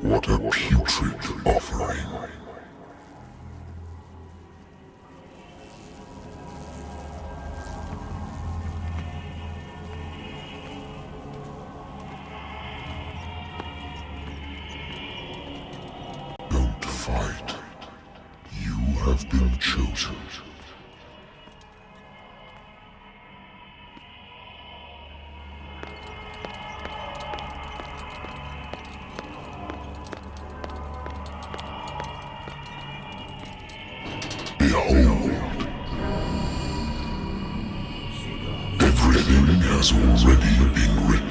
What a putrid offering. Don't fight. You have been chosen. Behold. Everything has already been written.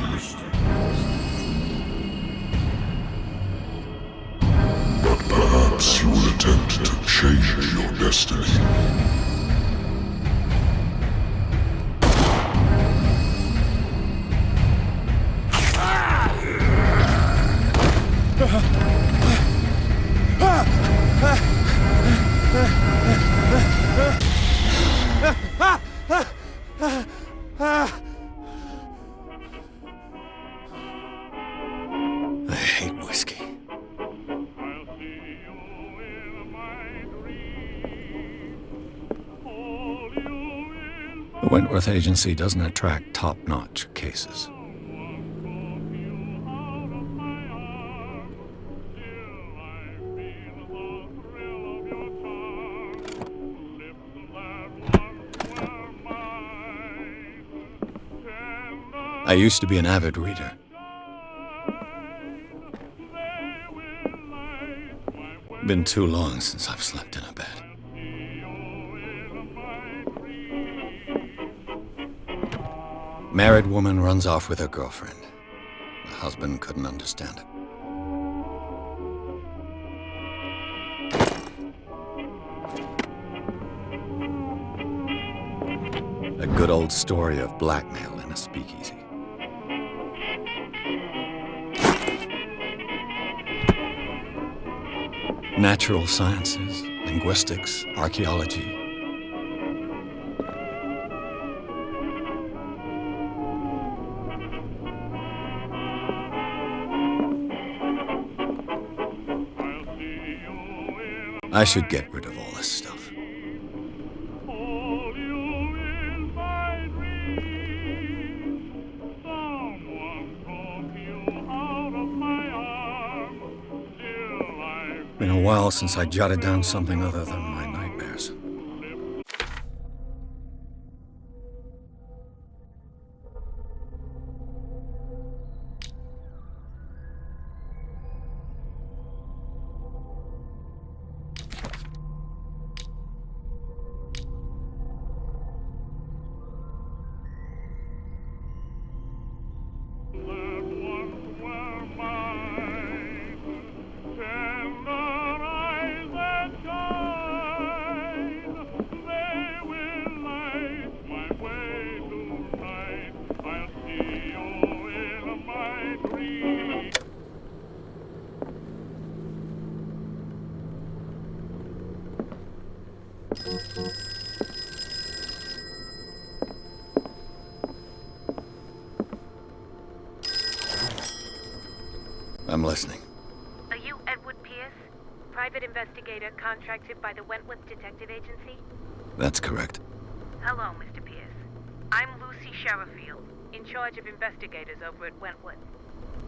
But perhaps you will attempt to change your destiny. I hate whiskey. The Wentworth Agency doesn't attract top-notch cases. I used to be an avid reader. Been too long since I've slept in a bed. Married woman runs off with her girlfriend. The husband couldn't understand it. A good old story of blackmail in a speakeasy. Natural sciences, linguistics, archaeology. I should get rid of all this stuff. Been a while since I jotted down something other than my nightmares. I'm listening. Are you Edward Pierce, private investigator contracted by the Wentworth Detective Agency? That's correct. Hello, Mr. Pierce. I'm Lucy Sherrifield, in charge of investigators over at Wentworth.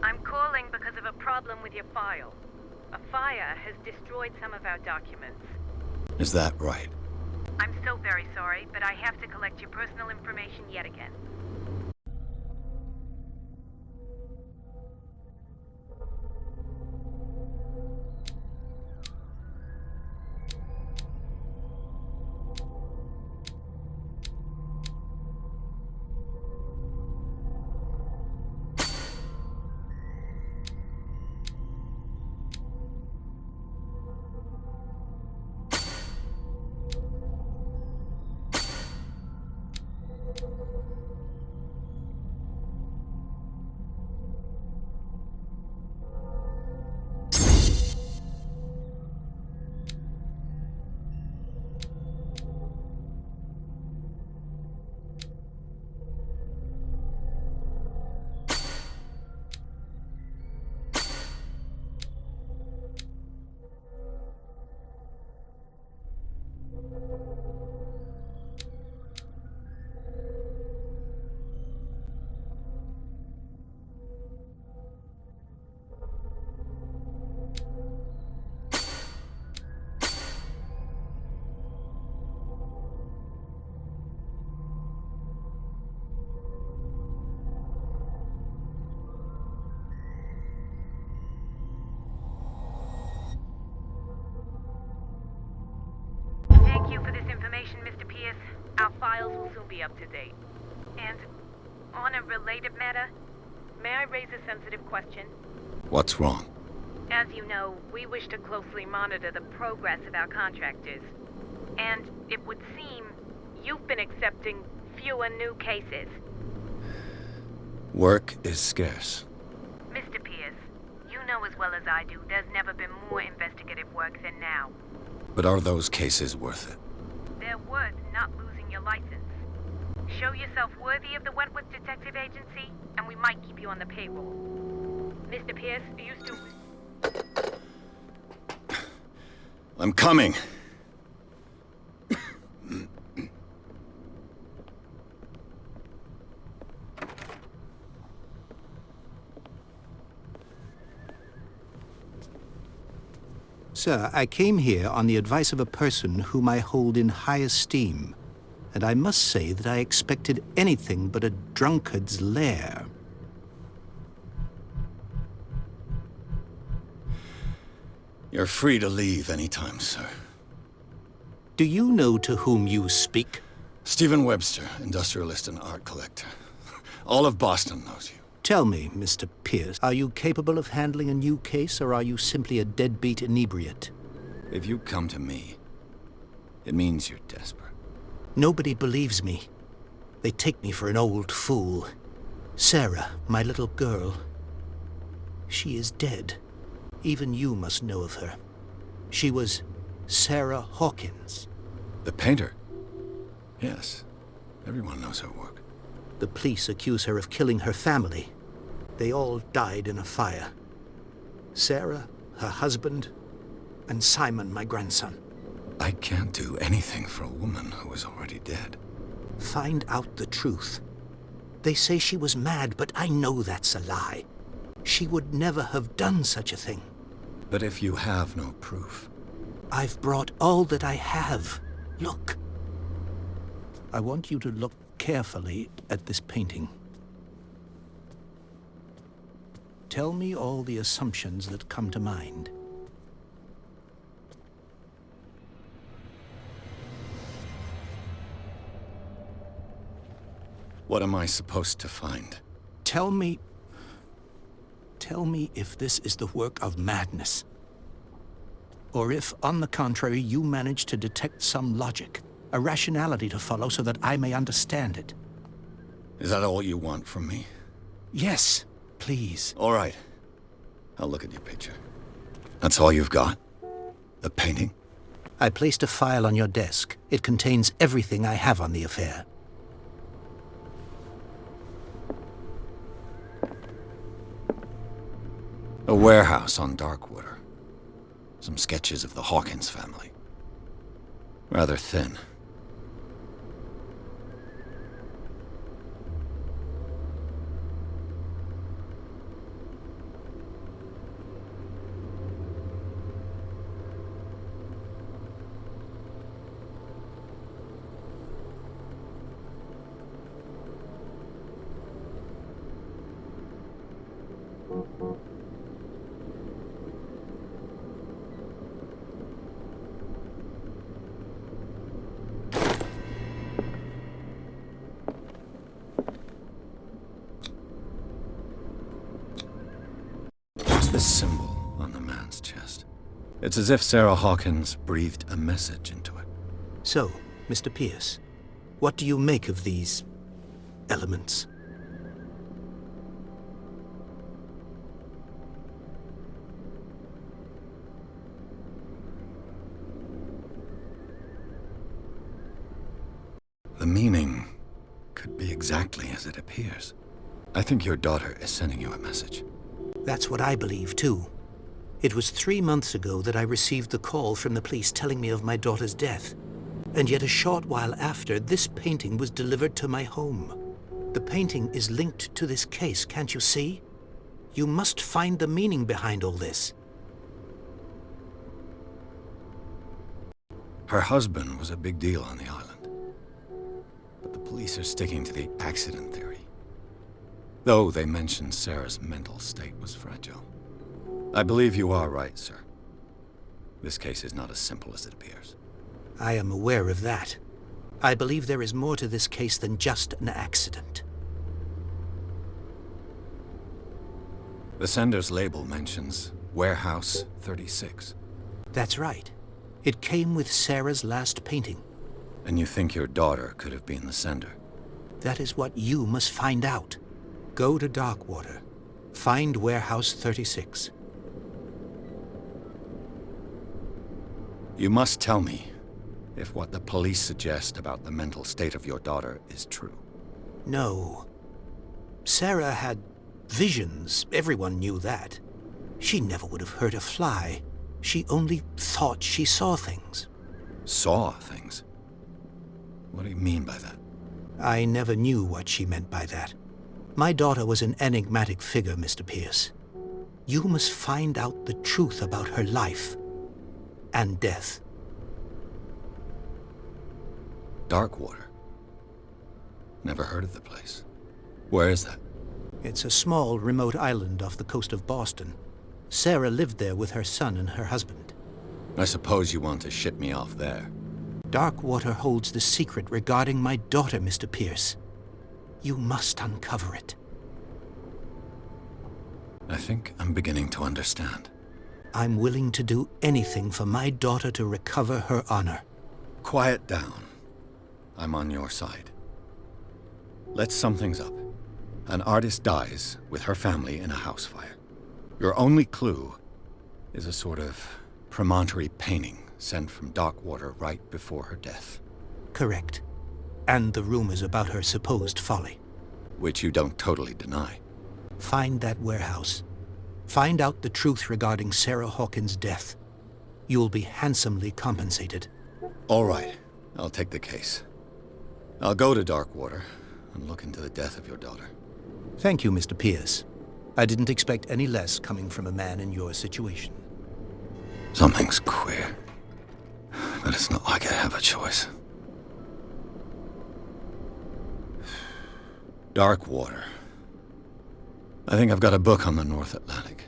I'm calling because of a problem with your file. A fire has destroyed some of our documents. Is that right? I'm so very sorry, but I have to collect your personal information yet again. files will soon be up to date. And on a related matter, may I raise a sensitive question? What's wrong? As you know, we wish to closely monitor the progress of our contractors. And it would seem you've been accepting fewer new cases. Work is scarce. Mr. Pierce, you know as well as I do, there's never been more investigative work than now. But are those cases worth it? They're worth not losing your license. Show yourself worthy of the Wentworth Detective Agency, and we might keep you on the payroll. Mr. Pierce, are you still... I'm coming! Sir, I came here on the advice of a person whom I hold in high esteem, and I must say that I expected anything but a drunkard's lair. You're free to leave anytime, sir. Do you know to whom you speak? Stephen Webster, industrialist and art collector. All of Boston knows you. Tell me, Mr. Pierce, are you capable of handling a new case, or are you simply a deadbeat inebriate? If you come to me, it means you're desperate. Nobody believes me. They take me for an old fool. Sarah, my little girl, she is dead. Even you must know of her. She was Sarah Hawkins. The painter? Yes. Everyone knows her work. The police accuse her of killing her family. They all died in a fire. Sarah, her husband, and Simon, my grandson. I can't do anything for a woman who is already dead. Find out the truth. They say she was mad, but I know that's a lie. She would never have done such a thing. But if you have no proof... I've brought all that I have. Look. I want you to look carefully at this painting. Tell me all the assumptions that come to mind. What am I supposed to find? Tell me if this is the work of madness. Or if, on the contrary, you manage to detect some logic, a rationality to follow so that I may understand it. Is that all you want from me? Yes, please. All right. I'll look at your picture. That's all you've got? The painting? I placed a file on your desk. It contains everything I have on the affair. A warehouse on Darkwater. Some sketches of the Hawkins family. Rather thin. This symbol on the man's chest. It's as if Sarah Hawkins breathed a message into it. So, Mr. Pierce, what do you make of these elements? The meaning could be exactly as it appears. I think your daughter is sending you a message. That's what I believe, too. It was 3 months ago that I received the call from the police telling me of my daughter's death. And yet a short while after, this painting was delivered to my home. The painting is linked to this case, can't you see? You must find the meaning behind all this. Her husband was a big deal on the island. But the police are sticking to the accident theory. Though they mentioned Sarah's mental state was fragile. I believe you are right, sir. This case is not as simple as it appears. I am aware of that. I believe there is more to this case than just an accident. The sender's label mentions Warehouse 36. That's right. It came with Sarah's last painting. And you think your daughter could have been the sender? That is what you must find out. Go to Darkwater. Find Warehouse 36. You must tell me if what the police suggest about the mental state of your daughter is true. No. Sarah had visions. Everyone knew that. She never would have hurt a fly. She only thought she saw things. Saw things? What do you mean by that? I never knew what she meant by that. My daughter was an enigmatic figure, Mr. Pierce. You must find out the truth about her life and death. Darkwater? Never heard of the place. Where is that? It's a small, remote island off the coast of Boston. Sarah lived there with her son and her husband. I suppose you want to ship me off there. Darkwater holds the secret regarding my daughter, Mr. Pierce. You must uncover it. I think I'm beginning to understand. I'm willing to do anything for my daughter to recover her honor. Quiet down. I'm on your side. Let's sum things up. An artist dies with her family in a house fire. Your only clue is a sort of promontory painting sent from Darkwater right before her death. Correct. And the rumors about her supposed folly. Which you don't totally deny. Find that warehouse. Find out the truth regarding Sarah Hawkins' death. You'll be handsomely compensated. All right. I'll take the case. I'll go to Darkwater and look into the death of your daughter. Thank you, Mr. Pierce. I didn't expect any less coming from a man in your situation. Something's queer. But it's not like I have a choice. Darkwater. I think I've got a book on the North Atlantic.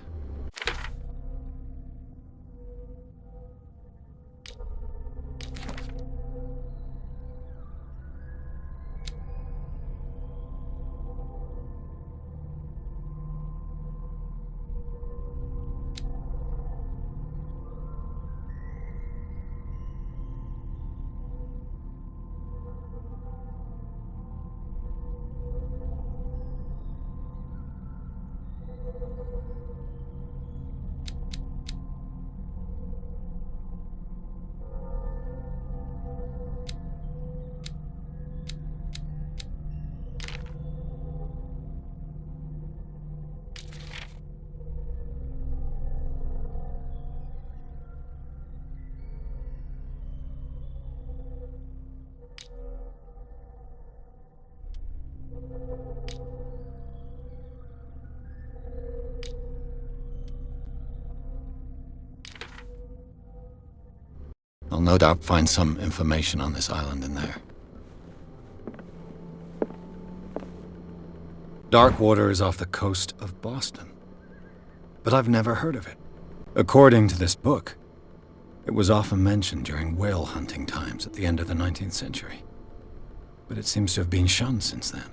I'll no doubt find some information on this island in there. Darkwater is off the coast of Boston. But I've never heard of it. According to this book, it was often mentioned during whale hunting times at the end of the 19th century. But it seems to have been shunned since then.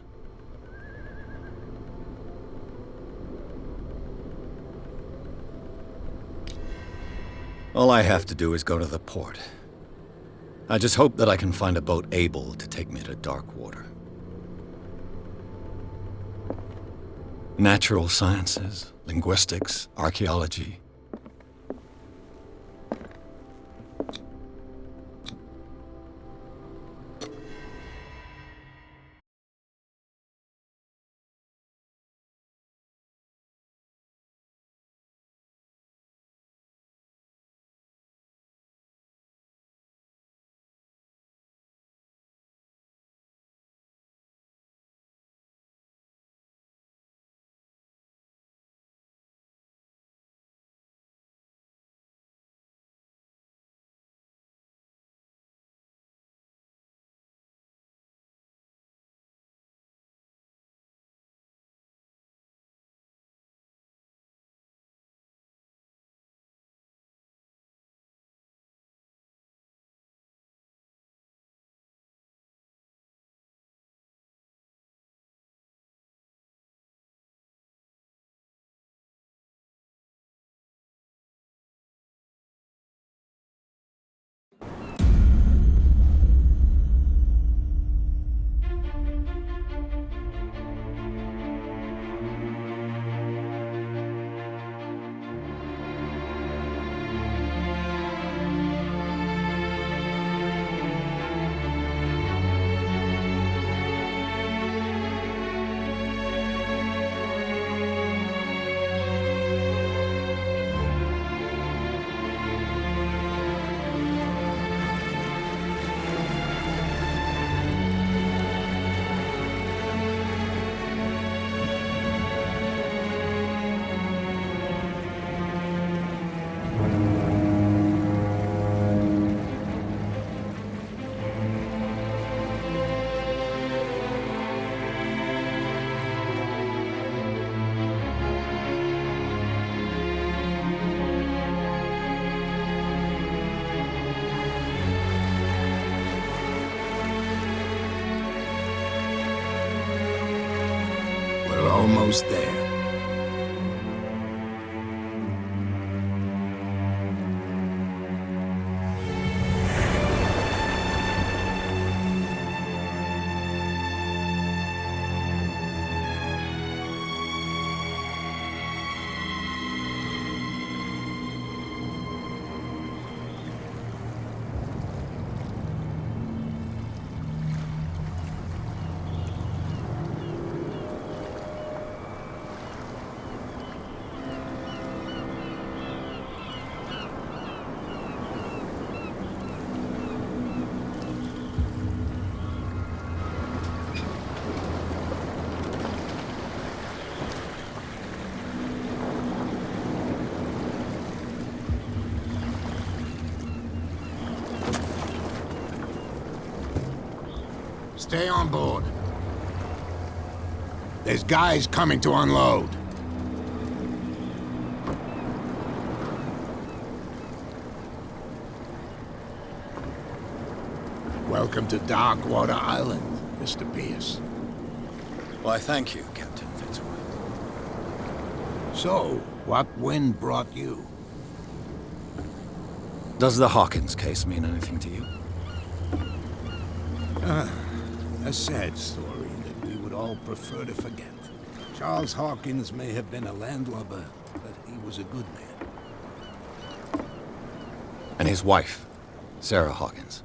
All I have to do is go to the port. I just hope that I can find a boat able to take me to Darkwater. Natural sciences, linguistics, archaeology. almost there. Stay on board. There's guys coming to unload. Welcome to Darkwater Island, Mr. Pierce. Why, thank you, Captain Fitzroy. So, what wind brought you? Does the Hawkins case mean anything to you? A sad story that we would all prefer to forget. Charles Hawkins may have been a landlubber, but he was a good man. And his wife, Sarah Hawkins.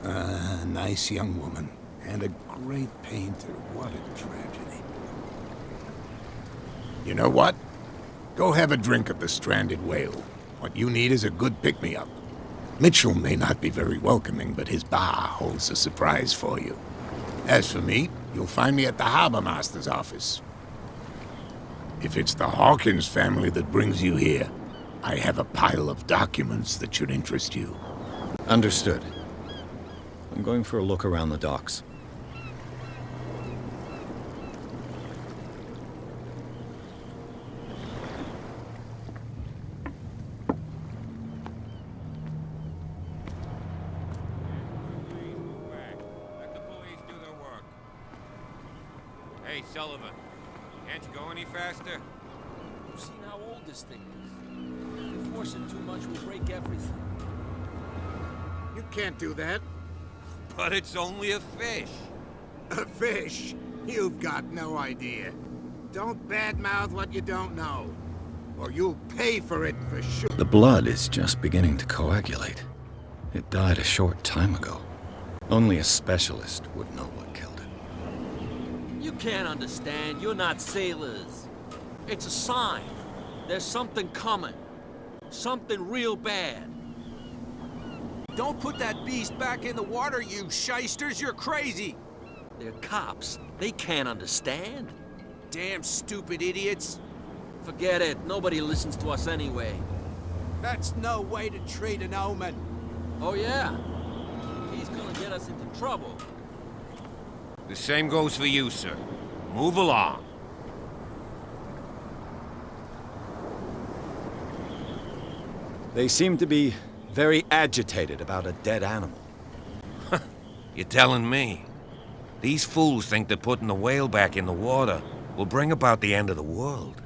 A nice young woman, and a great painter. What a tragedy. You know what? Go have a drink at the Stranded Whale. What you need is a good pick-me-up. Mitchell may not be very welcoming, but his bar holds a surprise for you. As for me, you'll find me at the Harbor Master's office. If it's the Hawkins family that brings you here, I have a pile of documents that should interest you. Understood. I'm going for a look around the docks. Hey, Sullivan. Can't you go any faster? You've seen how old this thing is. If you force it too much, we'll break everything. You can't do that. But it's only a fish. A fish? You've got no idea. Don't badmouth what you don't know, or you'll pay for it for sure. The blood is just beginning to coagulate. It died a short time ago. Only a specialist would know what killed it. You can't understand. You're not sailors. It's a sign. There's something coming. Something real bad. Don't put that beast back in the water, you shysters! You're crazy! They're cops. They can't understand. Damn stupid idiots! Forget it. Nobody listens to us anyway. That's no way to treat an omen! Oh, yeah? He's gonna get us into trouble. The same goes for you, sir. Move along. They seem to be very agitated about a dead animal. You're telling me? These fools think that putting the whale back in the water will bring about the end of the world.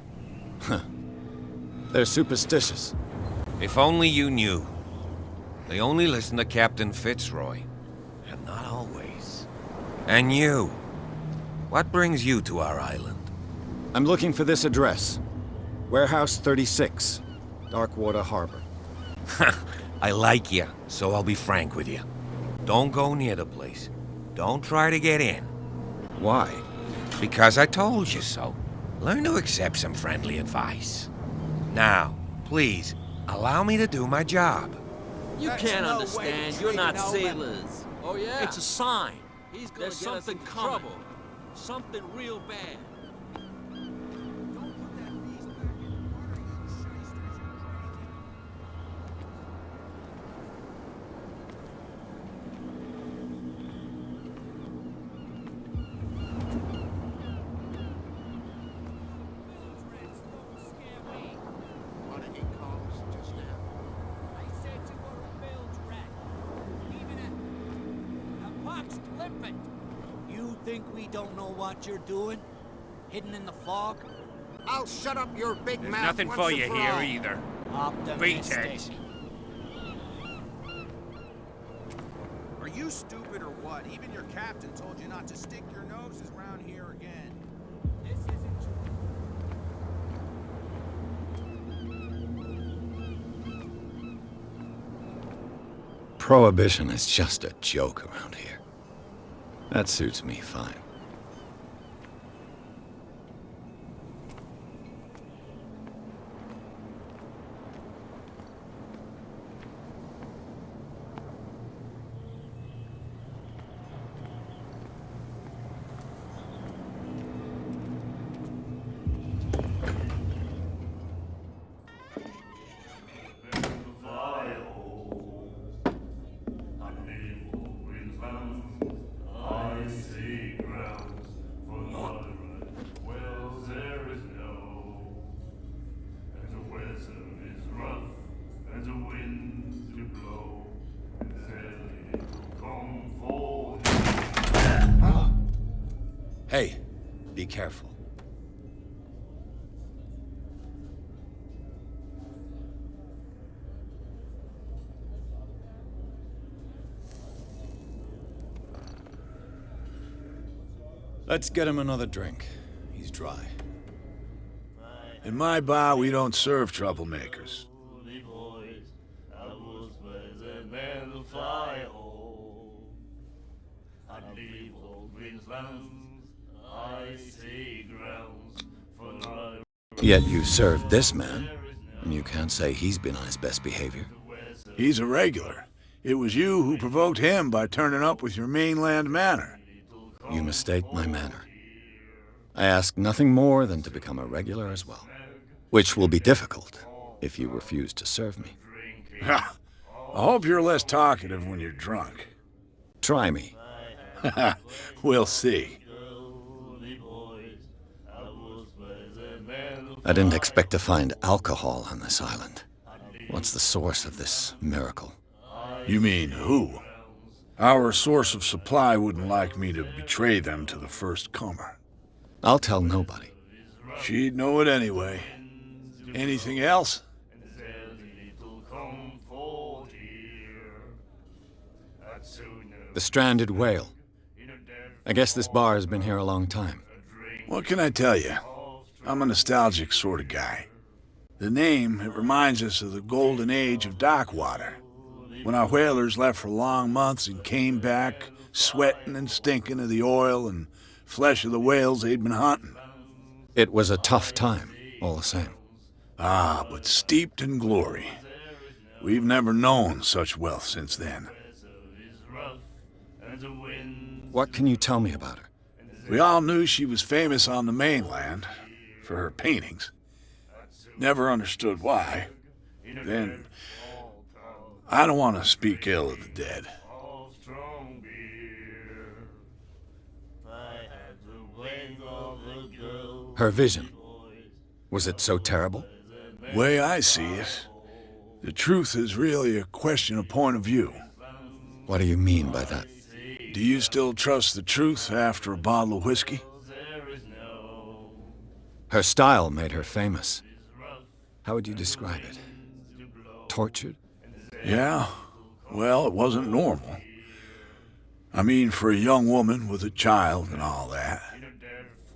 They're superstitious. If only you knew. They only listen to Captain Fitzroy. And not always. And you. What brings you to our island? I'm looking for this address. Warehouse 36, Darkwater Harbor. I like you, so I'll be frank with you. Don't go near the place. Don't try to get in. Why? Because I told you so. Learn to accept some friendly advice. Now, please, allow me to do my job. You That's can't no way to understand. treat You're not an omen. sailors. Oh, yeah? It's a sign. There's something coming. Trouble. Something real bad. Don't put that beast back in the water, you shysters! You're crazy! What did he call us just now? I said you were a bilge rat. Even a pox limpet. You think we don't know what you're doing? hidden in the fog? I'll shut up your big There's mouth nothing once for and you for here all. either. Optimistic. Beat it. Are you stupid or what? Even your captain told you not to stick your noses around here again. This isn't true. Prohibition is just a joke around here. That suits me fine. Hey, be careful. Let's get him another drink. He's dry. In my bar, we don't serve troublemakers. Yet you served this man, and you can't say he's been on his best behavior. He's a regular. It was you who provoked him by turning up with your mainland manner. You mistake my manner. I ask nothing more than to become a regular as well, which will be difficult if you refuse to serve me. I hope you're less talkative when you're drunk. Try me. We'll see. I didn't expect to find alcohol on this island. What's the source of this miracle? You mean who? Our source of supply wouldn't like me to betray them to the first comer. I'll tell nobody. She'd know it anyway. Anything else? The stranded whale. I guess this bar has been here a long time. What can I tell you? I'm a nostalgic sort of guy. The name, it reminds us of the golden age of dock water, when our whalers left for long months and came back sweating and stinking of the oil and flesh of the whales they'd been hunting. It was a tough time, all the same. Ah, but steeped in glory. We've never known such wealth since then. What can you tell me about her? We all knew she was famous on the mainland for her paintings. Never understood why. Then, I don't want to speak ill of the dead. Her vision. Was it so terrible? Way I see it, the truth is really a question of point of view. What do you mean by that? Do you still trust the truth after a bottle of whiskey? Her style made her famous. How would you describe it? Tortured? Yeah, well, it wasn't normal. I mean, for a young woman with a child and all that.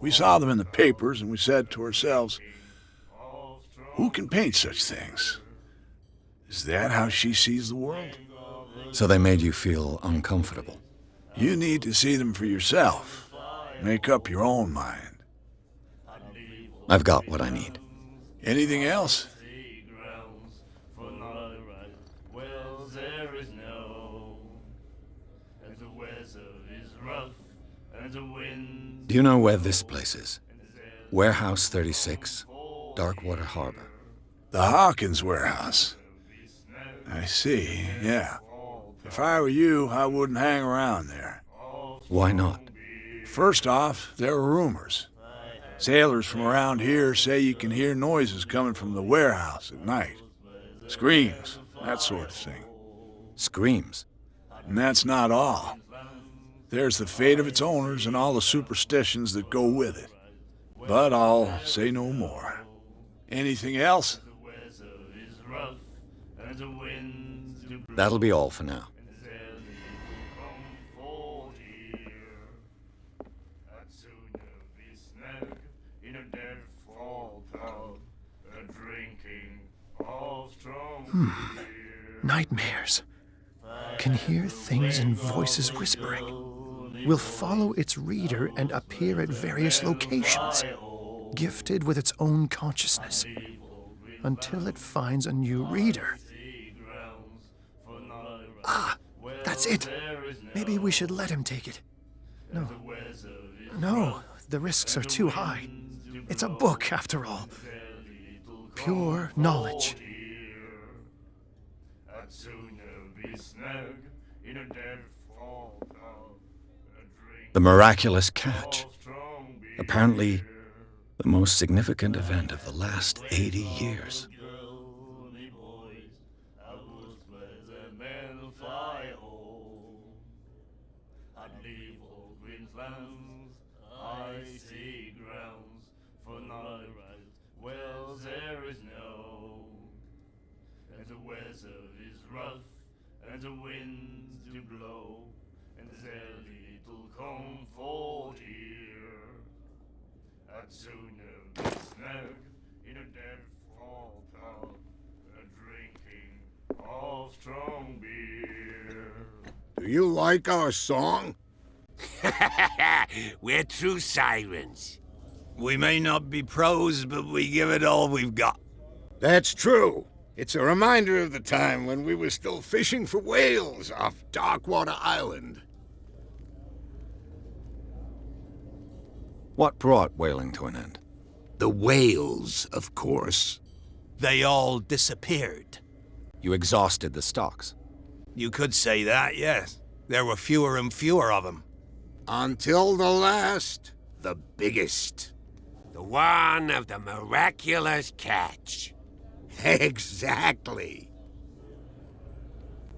We saw them in the papers and we said to ourselves, who can paint such things? Is that how she sees the world? So they made you feel uncomfortable. You need to see them for yourself. Make up your own mind. I've got what I need. Anything else? Do you know where this place is? Warehouse 36, Darkwater Harbor. The Hawkins warehouse. I see, yeah. If I were you, I wouldn't hang around there. Why not? First off, there are rumors. Sailors from around here say you can hear noises coming from the warehouse at night. Screams, that sort of thing. Screams? And that's not all. There's the fate of its owners and all the superstitions that go with it. but I'll say no more. Anything else? That'll be all for now. Nightmares. Can hear things and voices whispering. Will follow its reader and appear at various locations, gifted with its own consciousness, until it finds a new reader. Ah, that's it. Maybe we should let him take it. No, the risks are too high. It's a book, after all. Pure knowledge. The miraculous catch. Apparently, the most significant event of the last 80 years. And the winds do blow, and there's little comfort here. I'd sooner be snug in a dead fall tub, drinking of strong beer. Do you like our song? We're true sirens. We may not be pros, but we give it all we've got. That's true. It's a reminder of the time when we were still fishing for whales off Darkwater Island. What brought whaling to an end? The whales, of course. They all disappeared. You exhausted the stocks. You could say that, yes. There were fewer and fewer of them. Until the last, the biggest. The one of the miraculous catch. Exactly.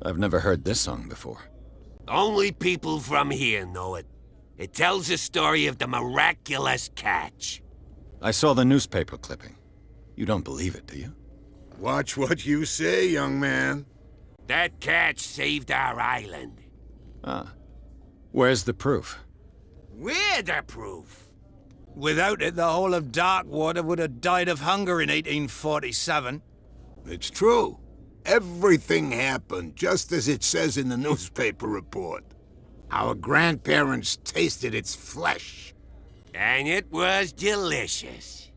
I've never heard this song before. Only people from here know it. It tells the story of the miraculous catch. I saw the newspaper clipping. You don't believe it, do you? Watch what you say, young man. That catch saved our island. Ah. Where's the proof? We're the proof. Without it, the whole of Darkwater would have died of hunger in 1847. It's true. Everything happened just as it says in the newspaper report. Our grandparents tasted its flesh. And it was delicious.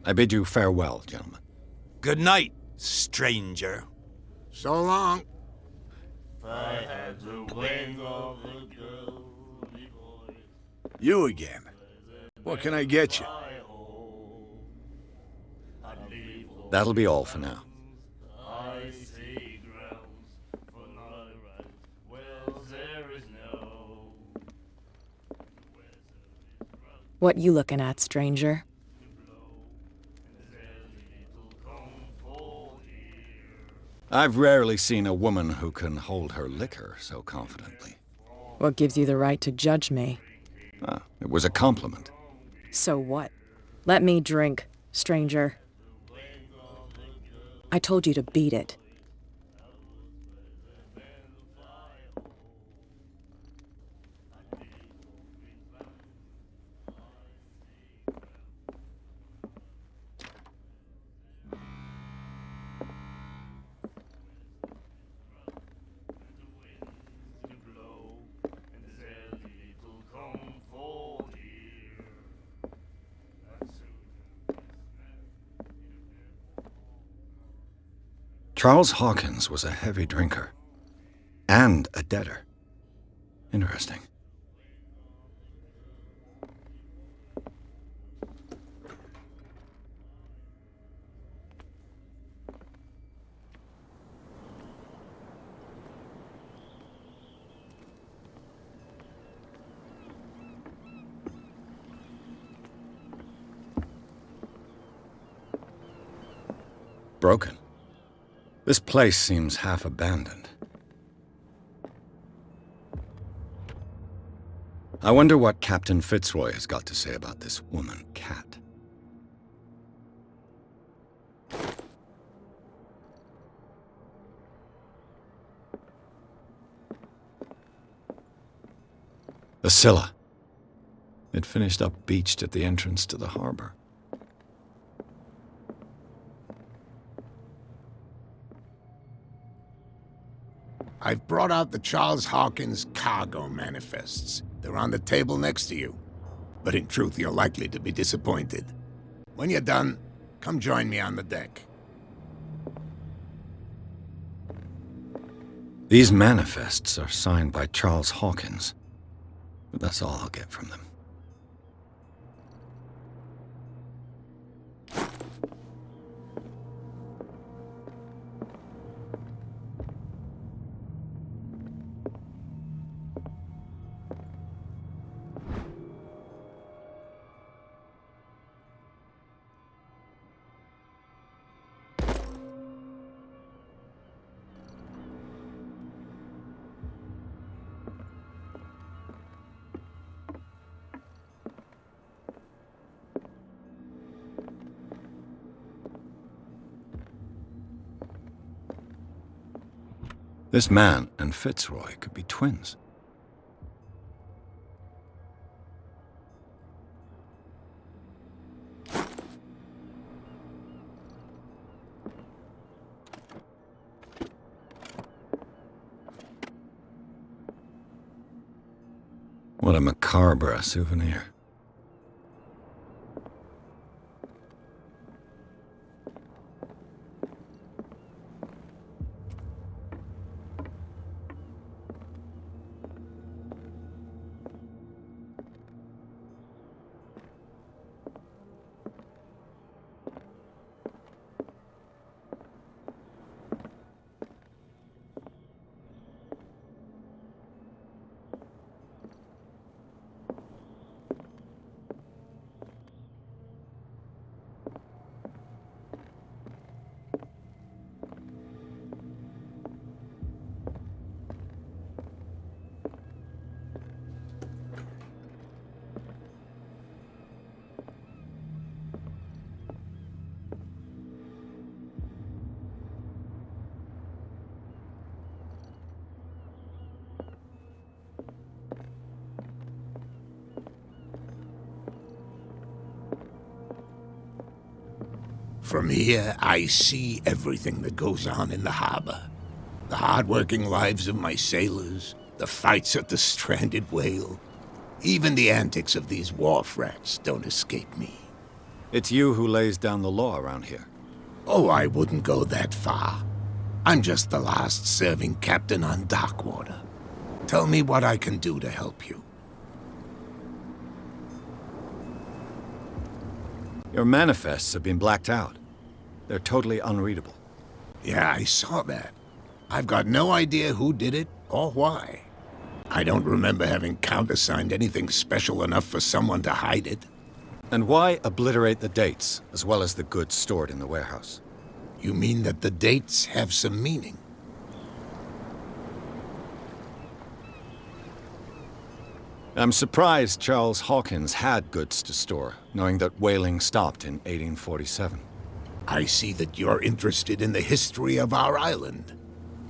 I bid you farewell, gentlemen. Good night, stranger. So long. If I had the wing of a girl, You again. What can I get you? That'll be all for now. What you looking at, stranger? I've rarely seen a woman who can hold her liquor so confidently. What gives you the right to judge me? Ah, it was a compliment. So what? Let me drink, stranger. I told you to beat it. Charles Hawkins was a heavy drinker. And a debtor. Interesting. Broken. This place seems half abandoned. I wonder what Captain Fitzroy has got to say about this woman, Cat. The Scylla. It finished up beached at the entrance to the harbor. I've brought out the Charles Hawkins cargo manifests. They're on the table next to you. But in truth, you're likely to be disappointed. When you're done, come join me on the deck. These manifests are signed by Charles Hawkins, but that's all I'll get from them. This man and Fitzroy could be twins. What a macabre souvenir. From here, I see everything that goes on in the harbor. The hard-working lives of my sailors, the fights at the stranded whale. Even the antics of these wharf rats don't escape me. It's you who lays down the law around here. Oh, I wouldn't go that far. I'm just the last serving captain on Darkwater. Tell me what I can do to help you. Your manifests have been blacked out. They're totally unreadable. Yeah, I saw that. I've got no idea who did it or why. I don't remember having countersigned anything special enough for someone to hide it. And why obliterate the dates, as well as the goods stored in the warehouse? You mean that the dates have some meaning? I'm surprised Charles Hawkins had goods to store, knowing that whaling stopped in 1847. I see that you're interested in the history of our island.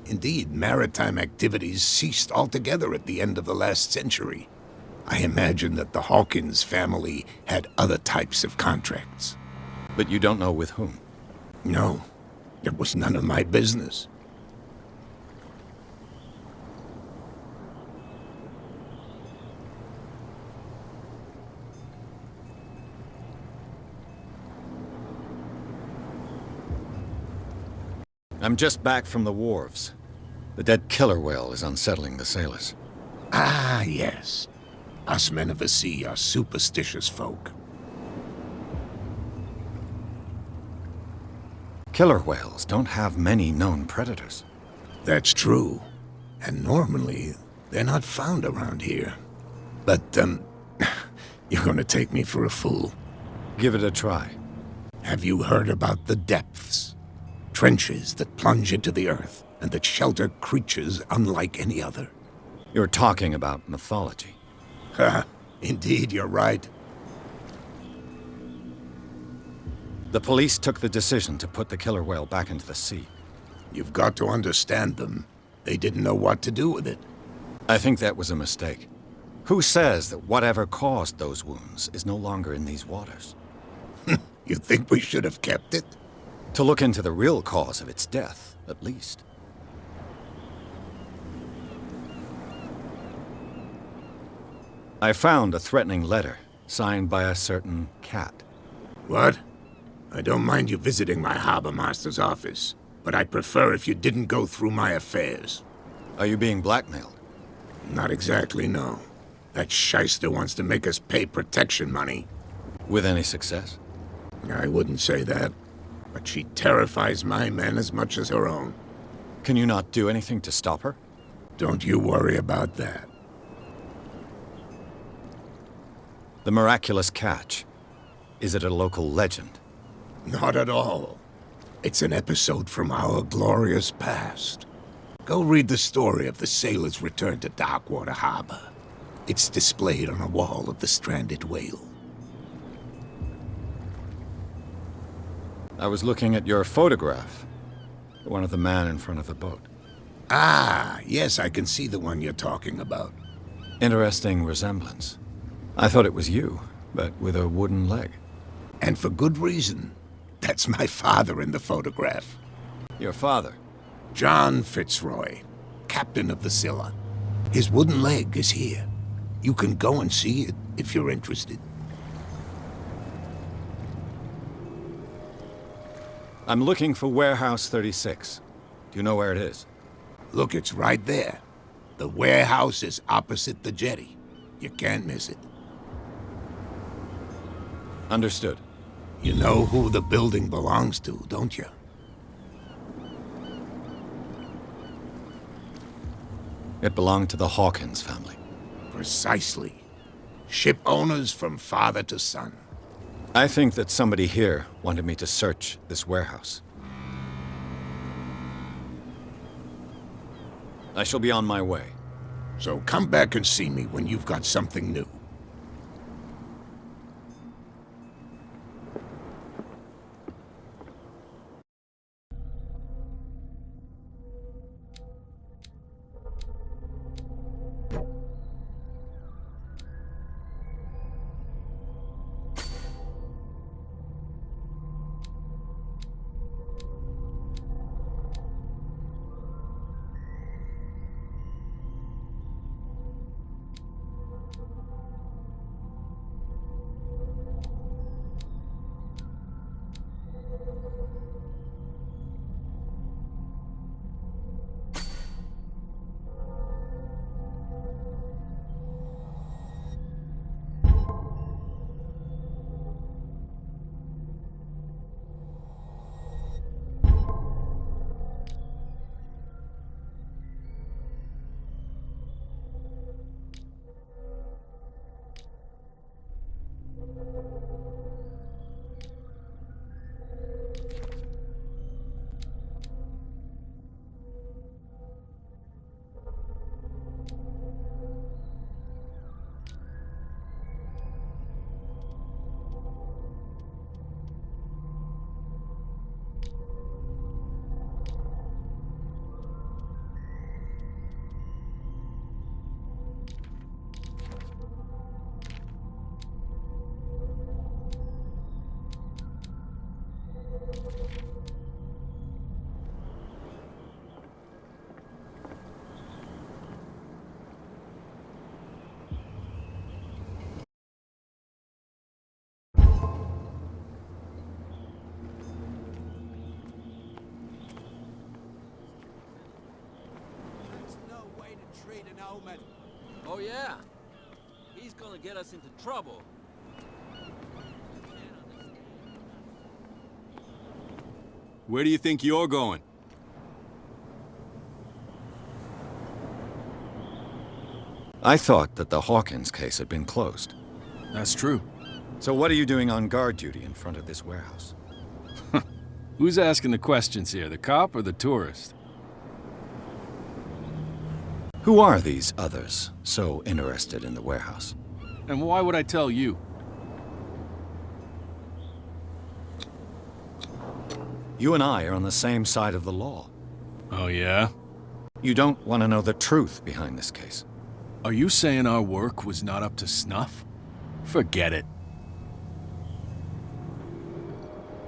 Indeed, maritime activities ceased altogether at the end of the last century. I imagine that the Hawkins family had other types of contracts. But you don't know with whom? No, it was none of my business. I'm just back from the wharves. The dead killer whale is unsettling the sailors. Ah, yes. Us men of the sea are superstitious folk. Killer whales don't have many known predators. That's true. And normally, they're not found around here. But, you're gonna take me for a fool. Give it a try. Have you heard about the depths? Trenches that plunge into the earth and that shelter creatures unlike any other. You're talking about mythology. Ha! Indeed, you're right. The police took the decision to put the killer whale back into the sea. You've got to understand them. They didn't know what to do with it. I think that was a mistake. Who says that whatever caused those wounds is no longer in these waters? You think we should have kept it? To look into the real cause of its death, at least. I found a threatening letter, signed by a certain cat. What? I don't mind you visiting my harbor master's office, but I'd prefer if you didn't go through my affairs. Are you being blackmailed? Not exactly, no. That shyster wants to make us pay protection money. With any success? I wouldn't say that, but she terrifies my men as much as her own. Can you not do anything to stop her? Don't you worry about that. The miraculous catch. Is it a local legend? Not at all. It's an episode from our glorious past. Go read the story of the sailor's return to Darkwater Harbor. It's displayed on a wall of the stranded whale. I was looking at your photograph. The one of the man in front of the boat. Ah, yes, I can see the one you're talking about. Interesting resemblance. I thought it was you, but with a wooden leg. And for good reason. That's my father in the photograph. Your father? John Fitzroy, captain of the Scylla. His wooden leg is here. You can go and see it if you're interested. I'm looking for Warehouse 36. Do you know where it is? Look, it's right there. The warehouse is opposite the jetty. You can't miss it. Understood. You know who the building belongs to, don't you? It belonged to the Hawkins family. Precisely. Ship owners from father to son. I think that somebody here wanted me to search this warehouse. I shall be on my way. So come back and see me when you've got something new. Oh yeah? He's gonna get us into trouble. Where do you think you're going? I thought that the Hawkins case had been closed. That's true. So what are you doing on guard duty in front of this warehouse? Who's asking the questions here, the cop or the tourist? Who are these others so interested in the warehouse? And why would I tell you? You and I are on the same side of the law. Oh, yeah? You don't want to know the truth behind this case. Are you saying our work was not up to snuff? Forget it.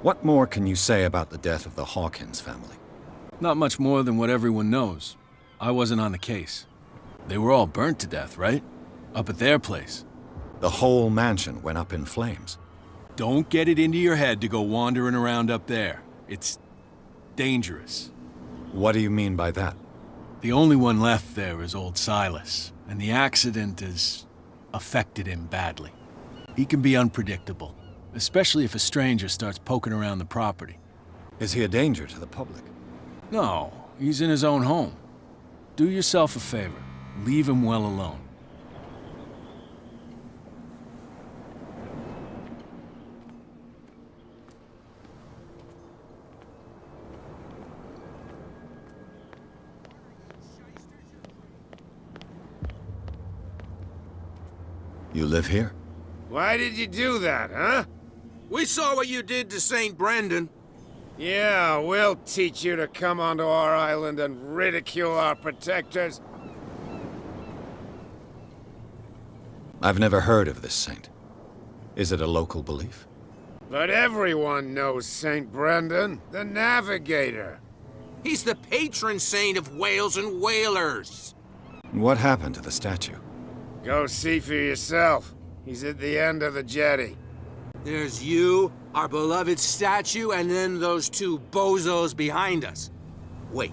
What more can you say about the death of the Hawkins family? Not much more than what everyone knows. I wasn't on the case. They were all burnt to death, right? Up at their place. The whole mansion went up in flames. Don't get it into your head to go wandering around up there. It's dangerous. What do you mean by that? The only one left there is old Silas, and the accident has affected him badly. He can be unpredictable, especially if a stranger starts poking around the property. Is he a danger to the public? No, he's in his own home. Do yourself a favor. Leave him well alone. You live here? Why did you do that, huh? We saw what you did to St. Brendan. Yeah, we'll teach you to come onto our island and ridicule our protectors. I've never heard of this saint. Is it a local belief? But everyone knows St. Brendan, the Navigator. He's the patron saint of whales and whalers. What happened to the statue? Go see for yourself. He's at the end of the jetty. There's you, our beloved statue, and then those two bozos behind us. Wait,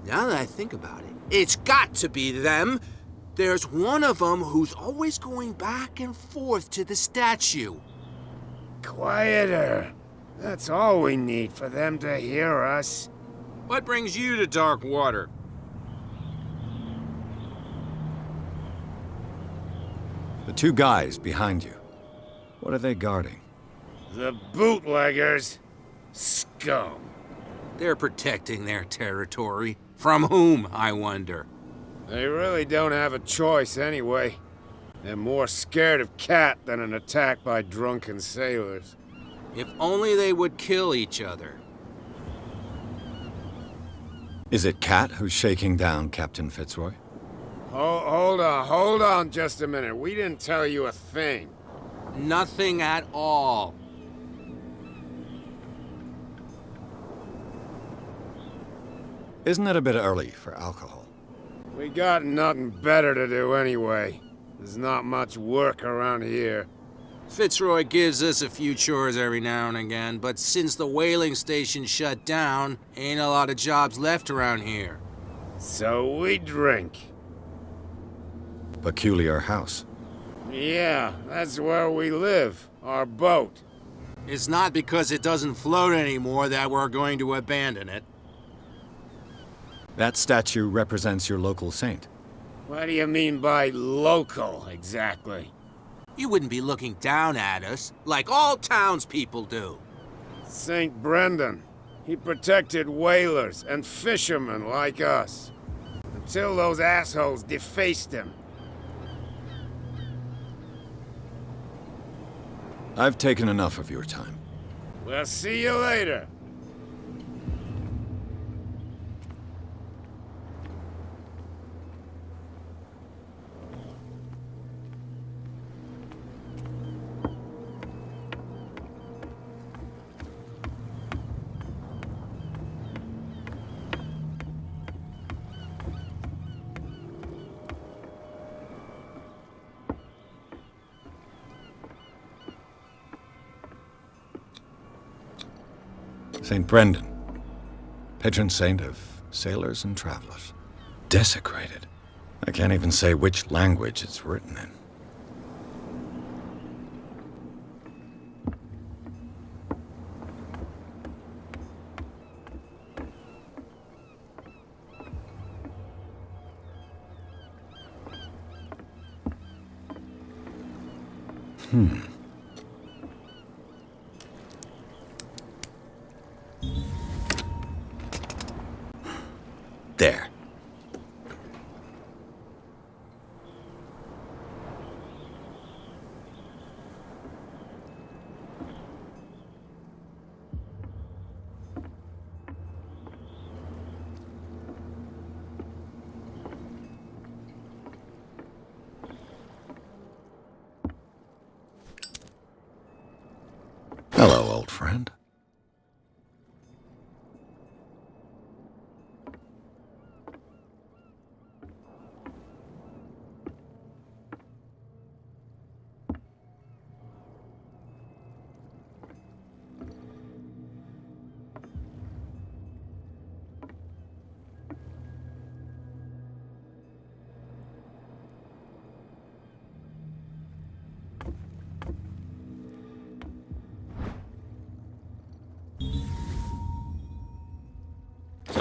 now that I think about it, it's got to be them. There's one of them who's always going back and forth to the statue. Quieter. That's all we need for them to hear us. What brings you to Darkwater? The two guys behind you. What are they guarding? The bootleggers. Scum. They're protecting their territory. From whom, I wonder? They really don't have a choice anyway. They're more scared of Cat than an attack by drunken sailors. If only they would kill each other. Is it Cat who's shaking down Captain Fitzroy? Hold on just a minute. We didn't tell you a thing. Nothing at all. Isn't it a bit early for alcohol? We got nothing better to do anyway. There's not much work around here. Fitzroy gives us a few chores every now and again, but since the whaling station shut down, ain't a lot of jobs left around here. So we drink. Peculiar house. Yeah, that's where we live. Our boat. It's not because it doesn't float anymore that we're going to abandon it. That statue represents your local saint. What do you mean by local, exactly? You wouldn't be looking down at us, like all townspeople do. St. Brendan. He protected whalers and fishermen like us. Until those assholes defaced him. I've taken enough of your time. We'll see you later. St. Brendan, patron saint of sailors and travelers. Desecrated. I can't even say which language it's written in. There.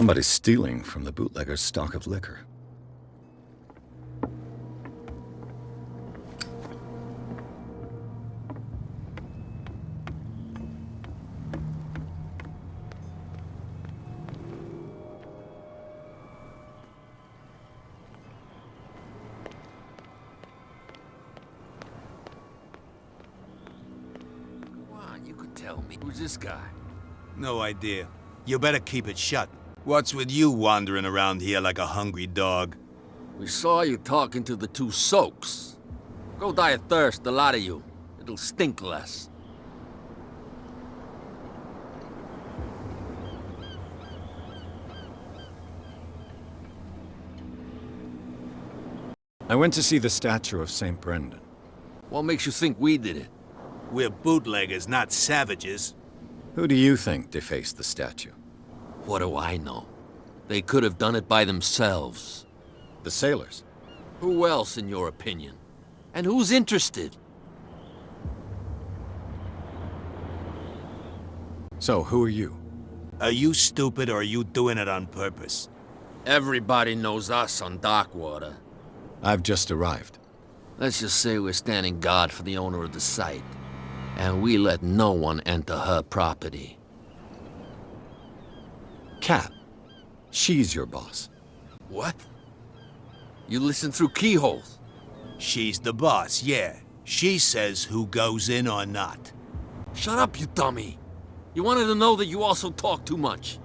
Somebody's stealing from the bootlegger's stock of liquor. You could tell me. Who's this guy? No idea. You better keep it shut. What's with you wandering around here like a hungry dog? We saw you talking to the two soaks. Go die of thirst, the lot of you. It'll stink less. I went to see the statue of St. Brendan. What makes you think we did it? We're bootleggers, not savages. Who do you think defaced the statue? What do I know? They could have done it by themselves. The sailors? Who else, in your opinion? And who's interested? So, who are you? Are you stupid or are you doing it on purpose? Everybody knows us on Darkwater. I've just arrived. Let's just say we're standing guard for the owner of the site. And we let no one enter her property. Cat. She's your boss. What? You listen through keyholes? She's the boss, yeah. She says who goes in or not. Shut up, you dummy. You wanted to know that you also talk too much.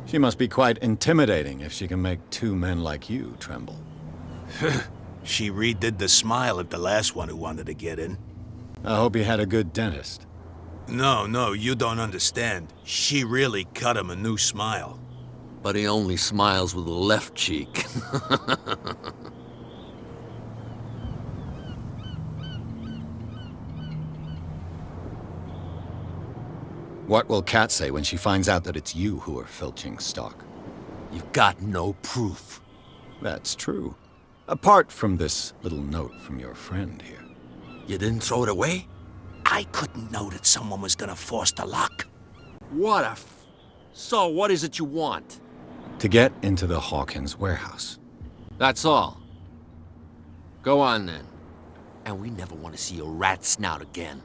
She must be quite intimidating if she can make two men like you tremble. She redid the smile at the last one who wanted to get in. I hope he had a good dentist. No, you don't understand. She really cut him a new smile. But he only smiles with the left cheek. What will Kat say when she finds out that it's you who are filching stock? You've got no proof. That's true. Apart from this little note from your friend here. You didn't throw it away? I couldn't know that someone was gonna force the lock. What a So, what is it you want? To get into the Hawkins warehouse. That's all. Go on, then. And we never want to see your rat snout again.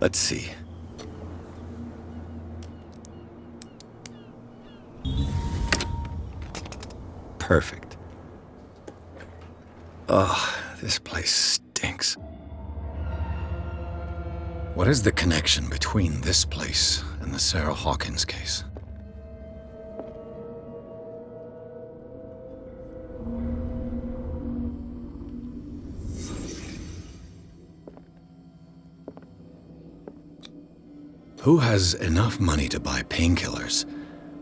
Let's see. Perfect. Oh, this place stinks. What is the connection between this place and the Sarah Hawkins case? Who has enough money to buy painkillers,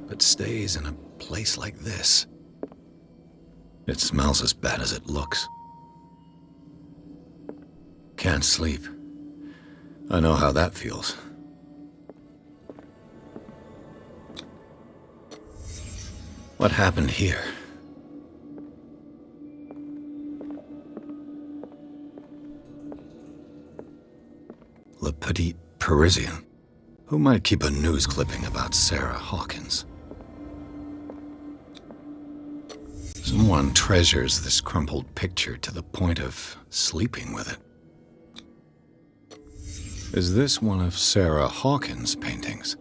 but stays in a place like this? It smells as bad as it looks. Can't sleep. I know how that feels. What happened here? Le Petit Parisien. Who might keep a news clipping about Sarah Hawkins? Someone treasures this crumpled picture to the point of sleeping with it. Is this one of Sarah Hawkins' paintings?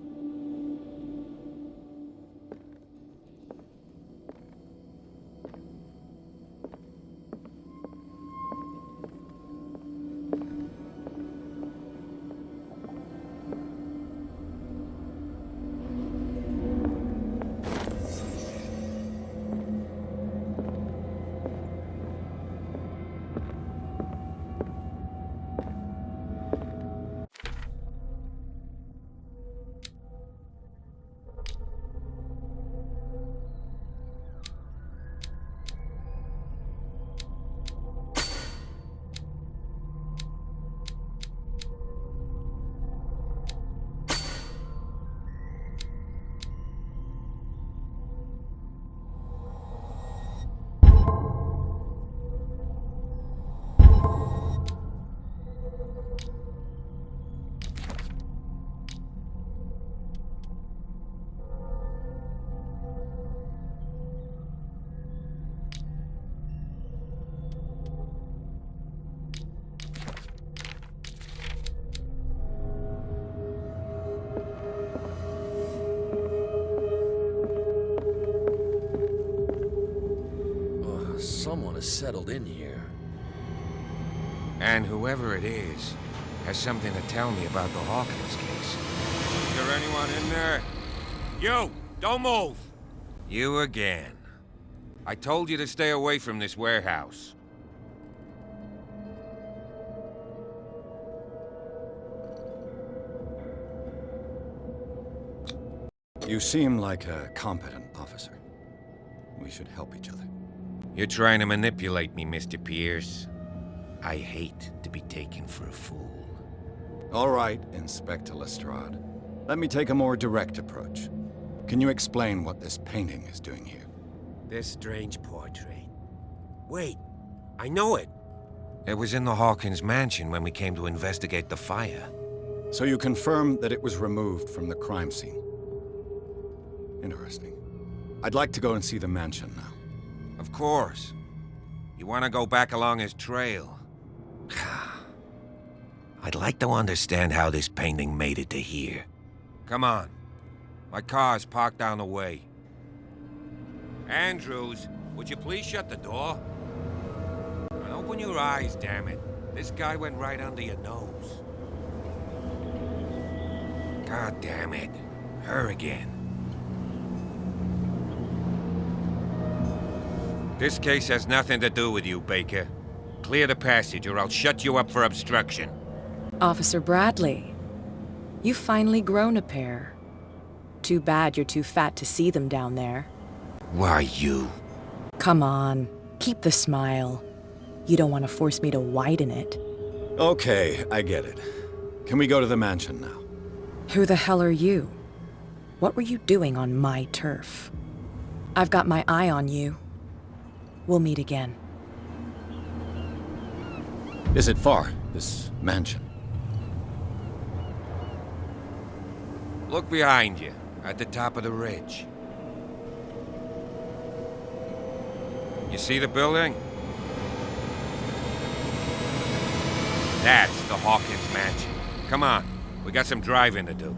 Someone has settled in here. And whoever it is has something to tell me about the Hawkins case. Is there anyone in there? You! Don't move! You again. I told you to stay away from this warehouse. You seem like a competent officer. We should help each other. You're trying to manipulate me, Mr. Pierce. I hate to be taken for a fool. All right, Inspector Lestrade. Let me take a more direct approach. Can you explain what this painting is doing here? This strange portrait. Wait, I know it. It was in the Hawkins mansion when we came to investigate the fire. So you confirm that it was removed from the crime scene? Interesting. I'd like to go and see the mansion now. Of course. You want to go back along his trail? I'd like to understand how this painting made it to here. Come on. My car's parked down the way. Andrews, would you please shut the door? And open your eyes, damn it. This guy went right under your nose. God damn it. Her again. This case has nothing to do with you, Baker. Clear the passage or I'll shut you up for obstruction. Officer Bradley, you've finally grown a pair. Too bad you're too fat to see them down there. Why, you? Come on, keep the smile. You don't want to force me to widen it. Okay, I get it. Can we go to the mansion now? Who the hell are you? What were you doing on my turf? I've got my eye on you. We'll meet again. Is it far, this mansion? Look behind you, at the top of the ridge. You see the building? That's the Hawkins mansion. Come on, we got some driving to do.